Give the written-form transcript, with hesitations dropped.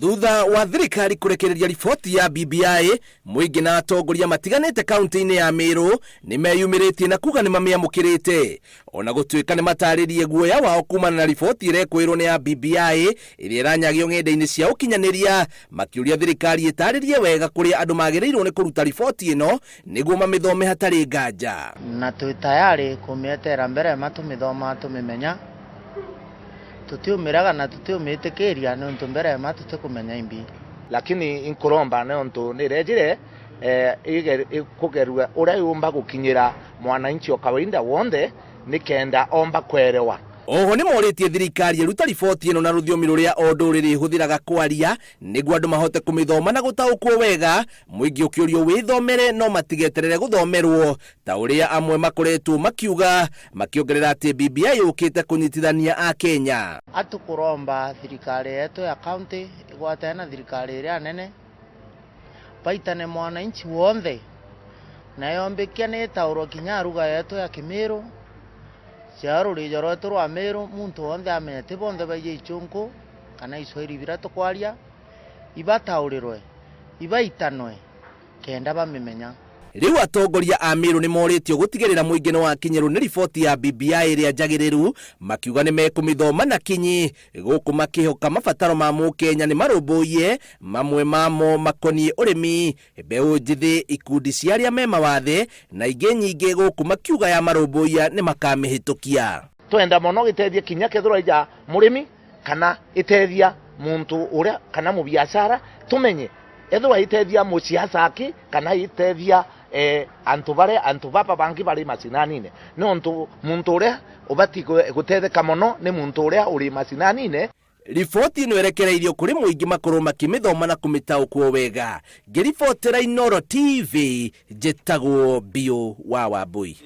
Thutha wa thirikari kurekereria riboti ya BBI, muingi na atongoria matiganite kaunti-ini ya Meru ni meyumiritie na kuga ni mamiamukirite, ona gutuika ni mataririe guoya wao kumana na riboti irekwirwo ni ya BBI iria iranyagio ng'enda-ini cia ukinyaniria, makiuria thirikari itaririe wega kuria andu magirirwo ni kuruta riboti ino niguo mamithome hatari nganja. Na twi tayari kumietera mbere matumithoma tumimenya, tutiumiraga na tutiumitikiria nontu mbere tukumenya imbi, lakini inkuromba nontu nirejire kugerua uria yumba gukinyira mwananchi o kawaida wonde nikenda omba kwerewa. Oho ni moritie thirikari iruta riboti ino na ruthiomi ruria o nduriri huthiraga kwaria niguo andu mahote kumithoma na gutaukwo wega, muingi ukiurio withomere no matigeterere guthomerwo ta uria amwe makoretwo makiuga, makiongerera ati BBI yukite kunyitithania a Kenya. Atukuromba thirikari yetu ya county igwate na thirikari iria nene paitane mwananchi wothe na yombikia ni tauro kinya ruga yetu ya Meru ciaruri jorotwo rwa Meru muntu wothe amenyete bonthe baije ichungu kana iswahili bira tukwaria ibataurirwe ibaitanwe kenda bamimenya. Riu atongoria a Meru ni moritio gutigirira muingi no wakinyirwo ni riboti ya BBI iria njagiriru, makiuga ni mekumithoma na kinyi guku makihoka mabataro ma Mukenya ni marumbuie, mamwe mamo makoni urimi, mbeu njithi, ikundi cia aria me mawathe na ingi nyingi guku makiuga ya marumbuia ni makamihitukia. Twenda mono gitethia kinya kethura ija murimi kana itethia muntu uria kana mu biashara, tumenye ethura itethia muciacaki kana itethia antu baba bangi bari macinanine nontu muntu uria ubati gutetheka mono ni muntu uria uri macinanine. Riboti ino erekereirio kuri muingi makorwo makimithoma na kumitaukwo wega. Ngiribotera Inooro TV, njitagwo Bio wa Wambui.